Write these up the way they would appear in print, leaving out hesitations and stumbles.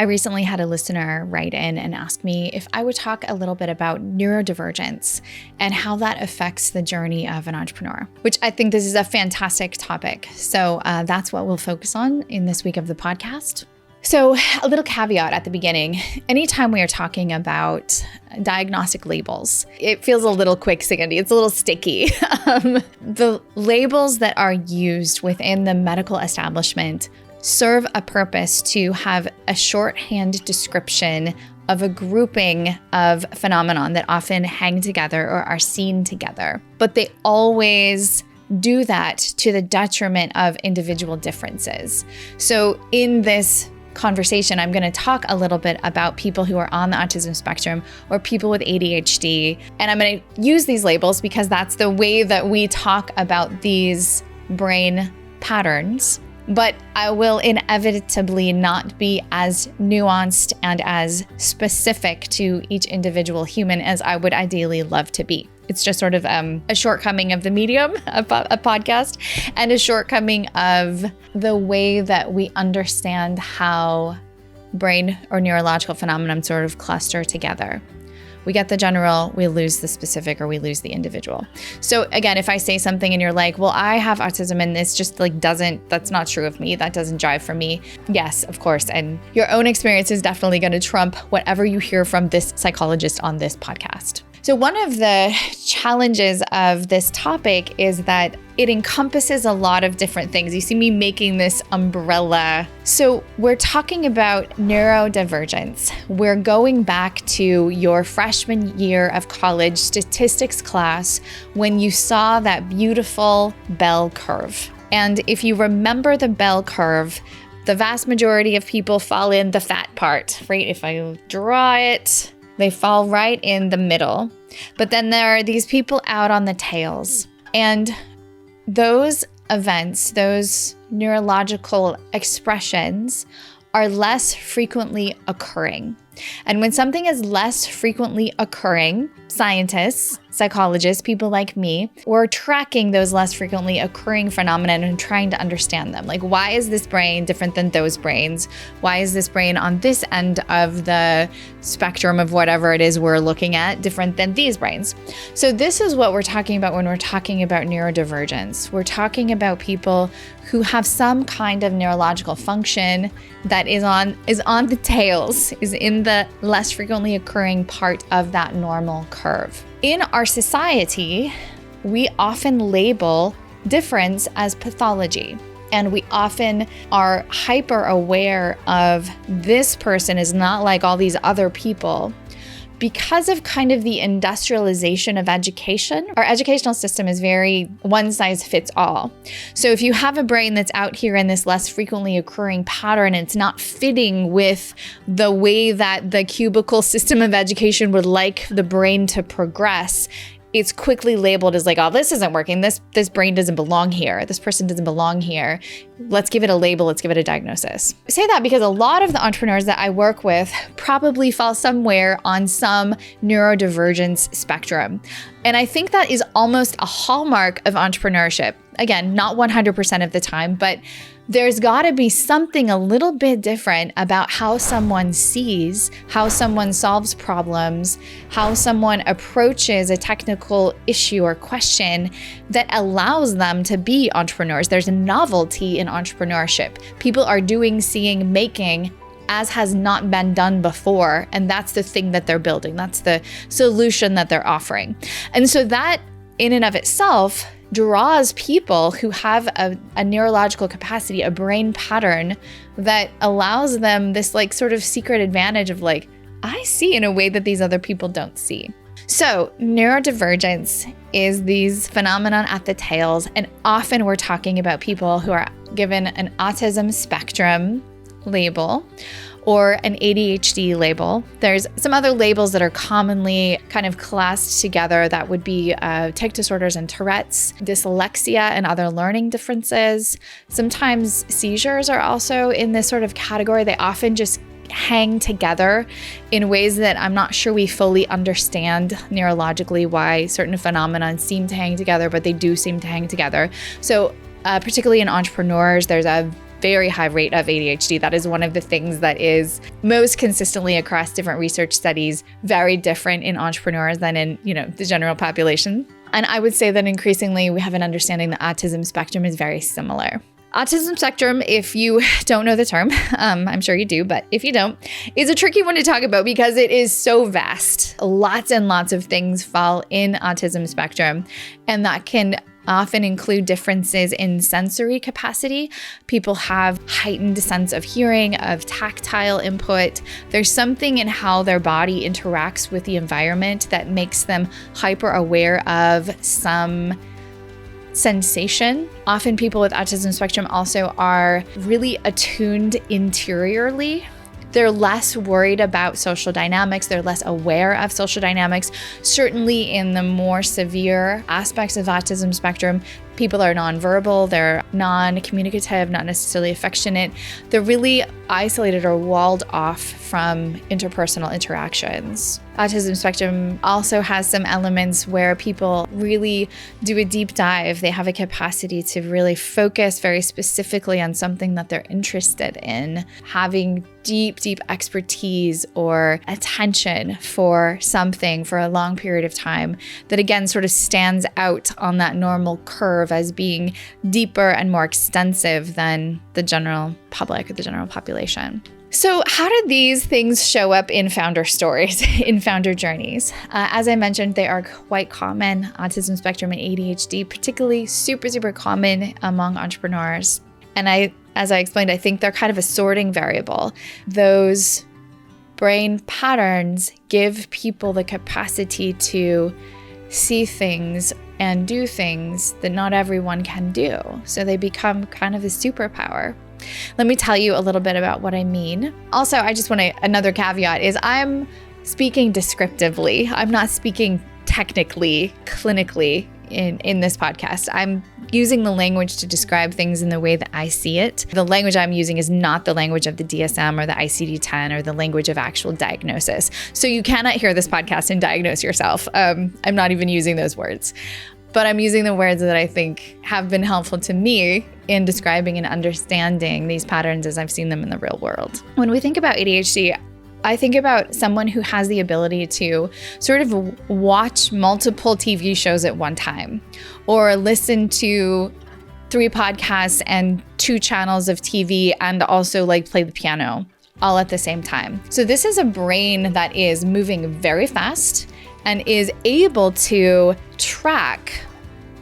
I recently had a listener write in and ask me if I would talk a little bit about neurodivergence and how that affects the journey of an entrepreneur, which I think this is a fantastic topic. So that's what we'll focus on in this week of the podcast. So a little caveat at the beginning, anytime we are talking about diagnostic labels, it feels a little quicksandy, it's a little sticky. The labels that are used within the medical establishment serve a purpose to have a shorthand description of a grouping of phenomenon that often hang together or are seen together. But they always do that to the detriment of individual differences. So in this conversation, I'm going to talk a little bit about people who are on the autism spectrum or people with ADHD. And I'm going to use these labels because that's the way that we talk about these brain patterns. But I will inevitably not be as nuanced and as specific to each individual human as I would ideally love to be. It's just sort of a shortcoming of the medium, a podcast, and a shortcoming of the way that we understand how brain or neurological phenomenon sort of cluster together. We get the general, we lose the specific, or we lose the individual. So again, if I say something and you're like, well, I have autism and this just that's not true of me, that doesn't jive for me. Yes, of course. And your own experience is definitely going to trump whatever you hear from this psychologist on this podcast. So one of the challenges of this topic is that it encompasses a lot of different things. You see me making this umbrella. So we're talking about neurodivergence. We're going back to your freshman year of college statistics class when you saw that beautiful bell curve. And if you remember the bell curve, the vast majority of people fall in the fat part, right? If I draw it, they fall right in the middle. But then there are these people out on the tails. And those events, those neurological expressions are less frequently occurring. And when something is less frequently occurring, scientists, psychologists, people like me, we're tracking those less frequently occurring phenomena and trying to understand them. Like, why is this brain different than those brains? Why is this brain on this end of the spectrum of whatever it is we're looking at different than these brains? So this is what we're talking about when we're talking about neurodivergence. We're talking about people who have some kind of neurological function that is on the tails, is in the less frequently occurring part of that normal curve. In our society, we often label difference as pathology. And we often are hyper aware of this person is not like all these other people. Because of kind of the industrialization of education, our educational system is very one size fits all. So if you have a brain that's out here in this less frequently occurring pattern, and it's not fitting with the way that the cubicle system of education would like the brain to progress, it's quickly labeled as like, oh, this isn't working. This brain doesn't belong here. This person doesn't belong here. Let's give it a label. Let's give it a diagnosis. I say that because a lot of the entrepreneurs that I work with probably fall somewhere on some neurodivergence spectrum. And I think that is almost a hallmark of entrepreneurship. Again, not 100% of the time, but there's got to be something a little bit different about how someone sees, how someone solves problems, how someone approaches a technical issue or question that allows them to be entrepreneurs. There's a novelty in entrepreneurship. People are doing, seeing, making as has not been done before. And that's the thing that they're building. That's the solution that they're offering. And so that in and of itself draws people who have a neurological capacity, a brain pattern that allows them this like sort of secret advantage of like, I see in a way that these other people don't see. So neurodivergence is these phenomenon at the tails, and often we're talking about people who are given an autism spectrum label or an ADHD label. There's some other labels that are commonly kind of classed together that would be tic disorders and Tourette's, dyslexia and other learning differences. Sometimes seizures are also in this sort of category. They often just hang together in ways that I'm not sure we fully understand neurologically why certain phenomena seem to hang together, but they do seem to hang together. So particularly in entrepreneurs, there's a very high rate of ADHD. That is one of the things that is most consistently across different research studies, very different in entrepreneurs than in, the general population. And I would say that increasingly we have an understanding that autism spectrum is very similar. Autism spectrum, if you don't know the term, I'm sure you do, but if you don't, is a tricky one to talk about because it is so vast. Lots and lots of things fall in autism spectrum, and that can often include differences in sensory capacity. People have heightened sense of hearing, of tactile input. There's something in how their body interacts with the environment that makes them hyper aware of some sensation. Often people with autism spectrum also are really attuned interiorly. They're less worried about social dynamics. They're less aware of social dynamics. Certainly in the more severe aspects of autism spectrum, people are nonverbal, they're non-communicative, not necessarily affectionate. They're really isolated or walled off from interpersonal interactions. Autism spectrum also has some elements where people really do a deep dive. They have a capacity to really focus very specifically on something that they're interested in, having deep expertise or attention for something for a long period of time that again sort of stands out on that normal curve as being deeper and more extensive than the general public or the general population. So how do these things show up in founder stories, in founder journeys? As I mentioned, they are quite common. Autism spectrum and ADHD, particularly super common among entrepreneurs. And as I explained, I think they're kind of a sorting variable. Those brain patterns give people the capacity to see things and do things that not everyone can do. So they become kind of a superpower. Let me tell you a little bit about what I mean. Also, I just want another caveat is I'm speaking descriptively. I'm not speaking technically, clinically in this podcast. I'm using the language to describe things in the way that I see it. The language I'm using is not the language of the DSM or the ICD-10 or the language of actual diagnosis. So you cannot hear this podcast and diagnose yourself. I'm not even using those words. But I'm using the words that I think have been helpful to me in describing and understanding these patterns as I've seen them in the real world. When we think about ADHD, I think about someone who has the ability to sort of watch multiple TV shows at one time, or listen to 3 podcasts and 2 channels of TV and also play the piano all at the same time. So this is a brain that is moving very fast and is able to track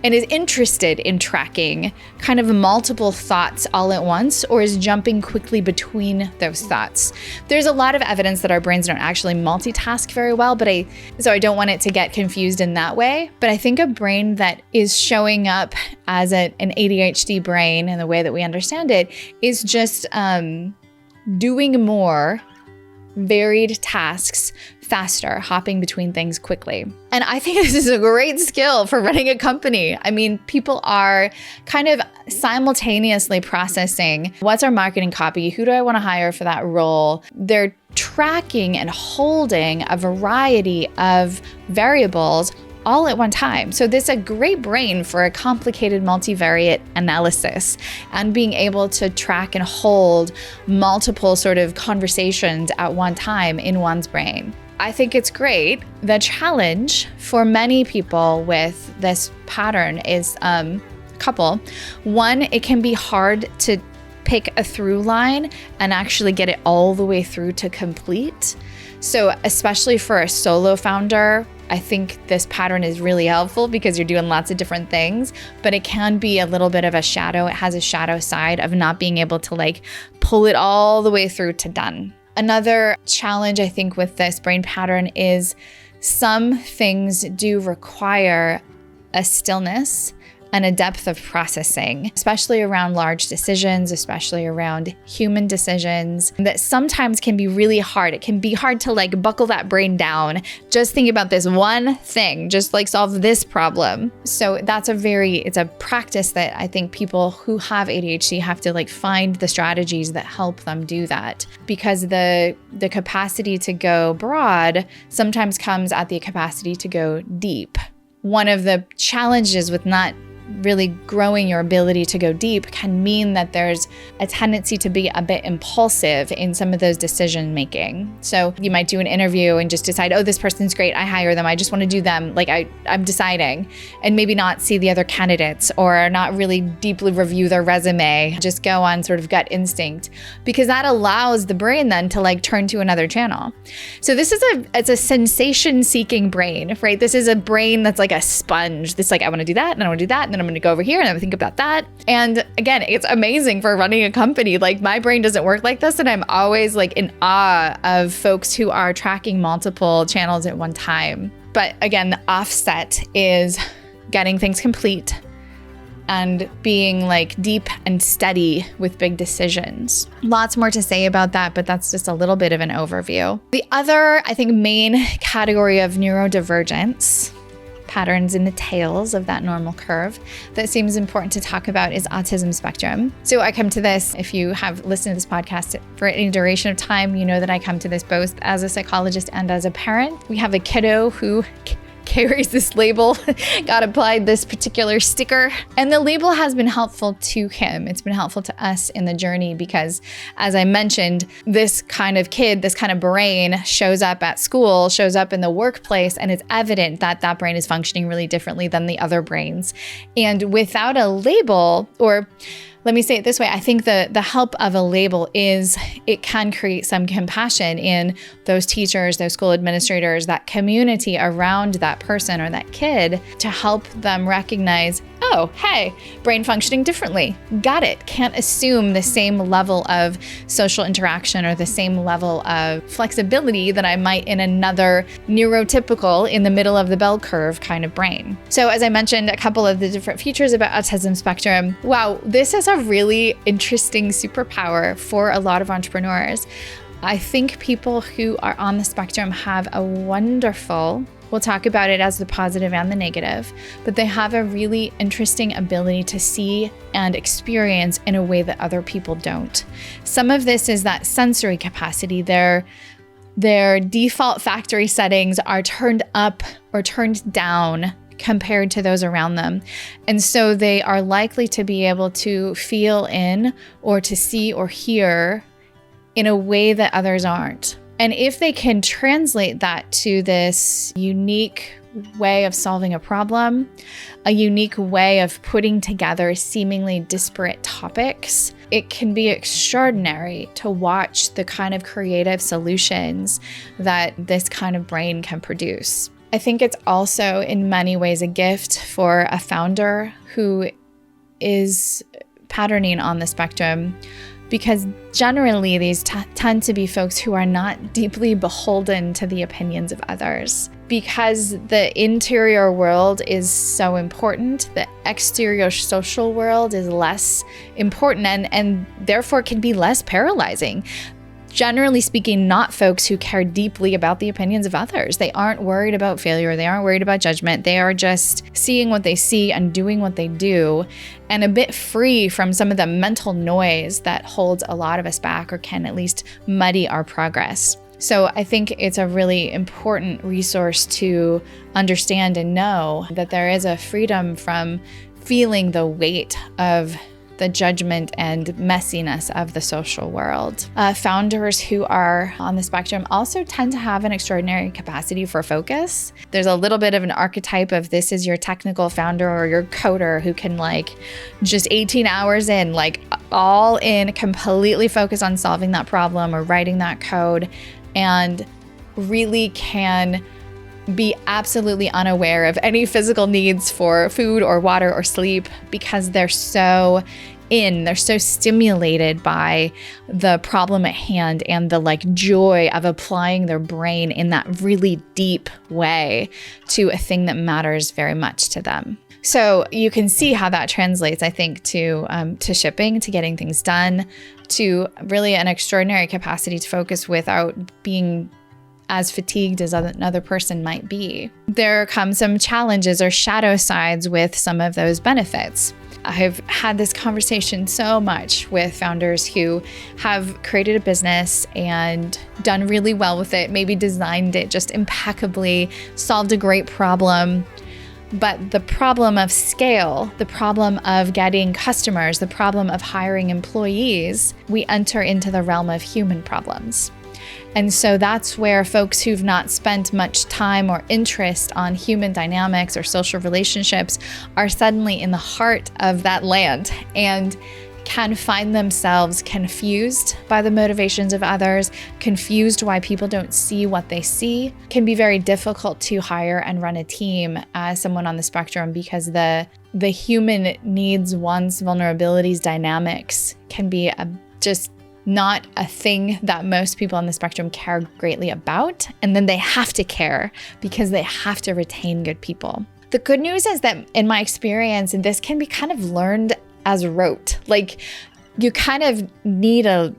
and is interested in tracking kind of multiple thoughts all at once, or is jumping quickly between those thoughts. There's a lot of evidence that our brains don't actually multitask very well, so I don't want it to get confused in that way. But I think a brain that is showing up as an ADHD brain in the way that we understand it is just doing more varied tasks faster, hopping between things quickly. And I think this is a great skill for running a company. I mean, people are kind of simultaneously processing what's our marketing copy, who do I want to hire for that role. They're tracking and holding a variety of variables all at one time. So this is a great brain for a complicated multivariate analysis and being able to track and hold multiple sort of conversations at one time in one's brain. I think it's great. The challenge for many people with this pattern is a couple. One, it can be hard to pick a through line and actually get it all the way through to complete. So especially for a solo founder, I think this pattern is really helpful because you're doing lots of different things, but it can be a little bit of a shadow. It has a shadow side of not being able to pull it all the way through to done. Another challenge I think with this brain pattern is some things do require a stillness and a depth of processing, especially around large decisions, especially around human decisions, that sometimes can be really hard. It can be hard to buckle that brain down. Just think about this one thing, just solve this problem. So that's it's a practice that I think people who have ADHD have to find the strategies that help them do that, because the capacity to go broad sometimes comes at the capacity to go deep. One of the challenges with not really growing your ability to go deep can mean that there's a tendency to be a bit impulsive in some of those decision making. So you might do an interview and just decide, oh, this person's great, I hire them, I just want to do them, like I'm deciding, and maybe not see the other candidates or not really deeply review their resume, just go on sort of gut instinct, because that allows the brain then to like turn to another channel. So it's a sensation seeking brain, right? This is a brain that's like a sponge. This like, I want to do that, and I want to do that, and then I'm going to go over here and I'm going to think about that. And again, it's amazing for running a company. Like my brain doesn't work like this, and I'm always like in awe of folks who are tracking multiple channels at one time. But again, the offset is getting things complete and being like deep and steady with big decisions. Lots more to say about that, but that's just a little bit of an overview. The other, I think, main category of neurodivergence, patterns in the tails of that normal curve, that seems important to talk about is autism spectrum. So I come to this, if you have listened to this podcast for any duration of time, you know that I come to this both as a psychologist and as a parent. We have a kiddo who carries this label, got applied this particular sticker, and the label has been helpful to him. It's been helpful to us in the journey because, as I mentioned, this kind of kid, this kind of brain shows up at school, shows up in the workplace, and it's evident that that brain is functioning really differently than the other brains. And without a label, or let me say it this way, I think the help of a label is it can create some compassion in those teachers, those school administrators, that community around that person or that kid, to help them recognize, oh, hey, brain functioning differently. Got it. Can't assume the same level of social interaction or the same level of flexibility that I might in another neurotypical in the middle of the bell curve kind of brain. So as I mentioned, a couple of the different features about autism spectrum. Wow, this is a really interesting superpower for a lot of entrepreneurs. I think people who are on the spectrum have a wonderful, we'll talk about it as the positive and the negative, but they have a really interesting ability to see and experience in a way that other people don't. Some of this is that sensory capacity. Their default factory settings are turned up or turned down compared to those around them. And so they are likely to be able to feel in or to see or hear in a way that others aren't. And if they can translate that to this unique way of solving a problem, a unique way of putting together seemingly disparate topics, it can be extraordinary to watch the kind of creative solutions that this kind of brain can produce. I think it's also in many ways a gift for a founder who is patterning on the spectrum, because generally these tend to be folks who are not deeply beholden to the opinions of others. Because the interior world is so important, the exterior social world is less important and therefore can be less paralyzing. Generally speaking, not folks who care deeply about the opinions of others. They aren't worried about failure. They aren't worried about judgment. They are just seeing what they see and doing what they do, and a bit free from some of the mental noise that holds a lot of us back or can at least muddy our progress. So I think it's a really important resource to understand and know that there is a freedom from feeling the weight of the judgment and messiness of the social world. Founders who are on the spectrum also tend to have an extraordinary capacity for focus. There's a little bit of an archetype of this is your technical founder or your coder who can like just 18 hours in, like all in, completely focus on solving that problem or writing that code, and really can be absolutely unaware of any physical needs for food or water or sleep because they're so stimulated by the problem at hand and the like joy of applying their brain in that really deep way to a thing that matters very much to them. So you can see how that translates, I think, to shipping, to getting things done, to really an extraordinary capacity to focus without being as fatigued as another person might be. There come some challenges or shadow sides with some of those benefits. I've had this conversation so much with founders who have created a business and done really well with it, maybe designed it just impeccably, solved a great problem, But the problem of scale, the problem of getting customers, the problem of hiring employees, we enter into the realm of human problems. And so that's where folks who've not spent much time or interest on human dynamics or social relationships are suddenly in the heart of that land and can find themselves confused by the motivations of others, confused why people don't see what they see. It can be very difficult to hire and run a team as someone on the spectrum because the human needs, wants, vulnerabilities, dynamics can be just not a thing that most people on the spectrum care greatly about. And then they have to care because they have to retain good people. The good news is that in my experience, and this can be kind of learned as rote, like you kind of need a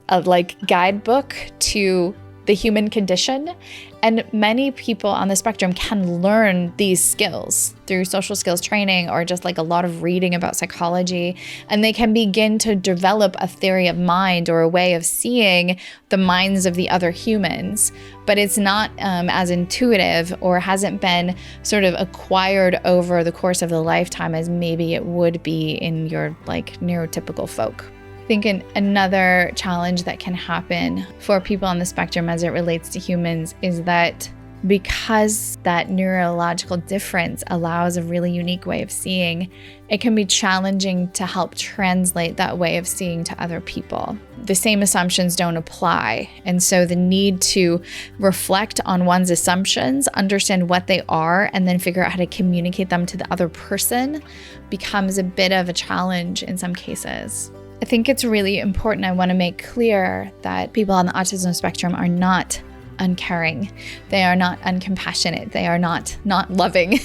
guidebook to the human condition. And many people on the spectrum can learn these skills through social skills training or just like a lot of reading about psychology. And they can begin to develop a theory of mind or a way of seeing the minds of the other humans. But it's not as intuitive or hasn't been sort of acquired over the course of the lifetime as maybe it would be in your like neurotypical folk. I think another challenge that can happen for people on the spectrum as it relates to humans is that because that neurological difference allows a really unique way of seeing, it can be challenging to help translate that way of seeing to other people. The same assumptions don't apply. And so the need to reflect on one's assumptions, understand what they are, and then figure out how to communicate them to the other person becomes a bit of a challenge in some cases. I think it's really important. I want to make clear that people on the autism spectrum are not uncaring. They are not uncompassionate. They are not loving.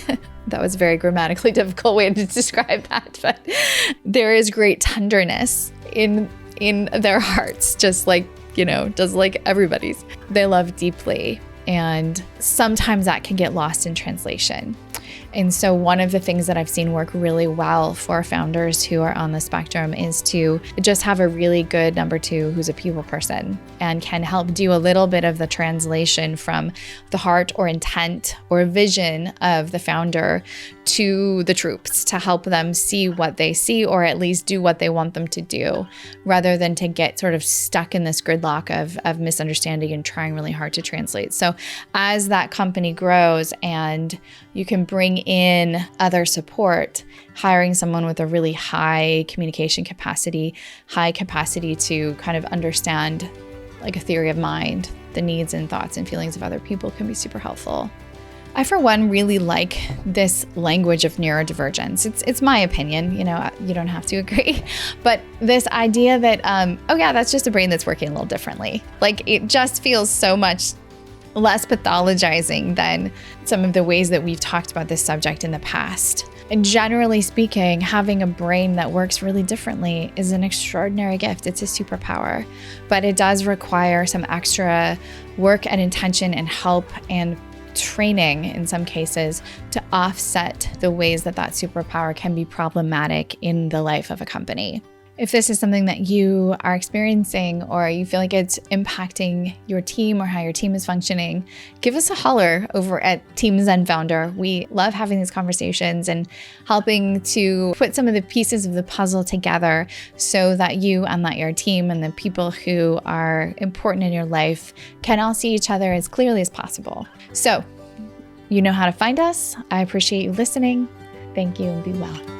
That was a very grammatically difficult way to describe that, but there is great tenderness in their hearts, just like everybody's. They love deeply, and sometimes that can get lost in translation. And so one of the things that I've seen work really well for founders who are on the spectrum is to just have a really good number two who's a people person and can help do a little bit of the translation from the heart or intent or vision of the founder to the troops to help them see what they see or at least do what they want them to do, rather than to get sort of stuck in this gridlock of misunderstanding and trying really hard to translate. So as that company grows and you can bring in other support, hiring someone with a really high communication capacity, high capacity to kind of understand like a theory of mind, the needs and thoughts and feelings of other people can be super helpful. I, for one, really like this language of neurodivergence. It's my opinion, you don't have to agree. But this idea that, that's just a brain that's working a little differently. Like it just feels so much less pathologizing than some of the ways that we've talked about this subject in the past. And generally speaking, having a brain that works really differently is an extraordinary gift. It's a superpower, but it does require some extra work and intention and help and training in some cases to offset the ways that superpower can be problematic in the life of a company. If this is something that you are experiencing or you feel like it's impacting your team or how your team is functioning, give us a holler over at Team ZenFounder. We love having these conversations and helping to put some of the pieces of the puzzle together so that you and that your team and the people who are important in your life can all see each other as clearly as possible. So, you know how to find us. I appreciate you listening. Thank you and be well.